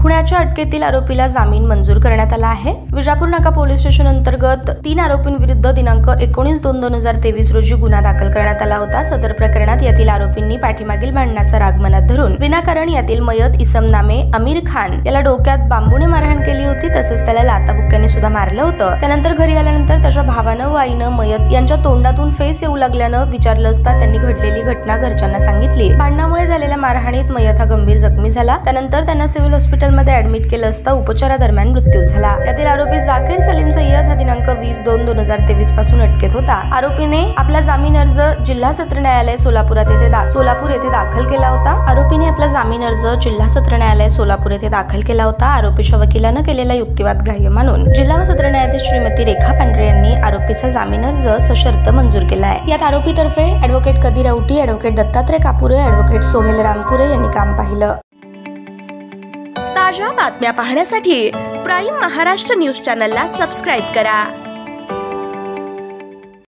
खुनाच्या अटकेतील आरोपीला जामीन मंजूर करण्यात आला आहे। विजापूर नाका पोलीस स्टेशन अंतर्गत 3 आरोपींविरुद्ध दिनांक 19/2/2023 रोजी गुन्हा दाखल करण्यात आला होता। सदर प्रकरणात यातील आरोपींनी पाठीमागील भांडणाचा राग मनात धरून विनाकारण यातील मयत इसम नामे अमीर खान याला डोक्यात बांबूने मारहाण केली होती, तसेच त्याला लाथाबुक्क्याने सुद्धा मारलं होतं। त्यानंतर घरी आल्यानंतर त्याच्या भावानं व आईनं मयत यांच्या तोंडातून फेस येऊ लागल्यानं विचारलं असता त्यांनी घडलेली घटना घरच्यांना सांगितली। भांडणामुळे झालेल्या मारहाणीत मयत हा गंभीर जखमी झाला। त्यानंतर त्यांना सिव्हिल हॉस्पिटलमध्ये ऍडमिट केलं असता उपचारादरम्यान मृत्यू झाला। यातील आरोपी जाकीर सलीम सय्यद हा दिनांक 20/2/2023 पासून अटकेत होता। आरोपीने आपला जामीन अर्ज जिल्हा सत्र न्यायालय सोलापूर येथे दाखल केला होता। आरोपीच्या वकिलानं केलेला युक्तिवाद ग्राह्य मानून जिल्हा व सत्र न्यायाधीश श्रीमती रेखा पांढरे यांनी आरोपीचा जामीन अर्ज सशर्त मंजूर केला आहे। यात आरोपीतर्फे advocate Kadir Auti, advocate Dattatray Kapure, advocate Sohail Rampure यांनी काम पाहिलं। ताज्या बातम्या पाहण्यासाठी प्राईम महाराष्ट्र न्यूज चॅनलला सबस्क्राईब करा।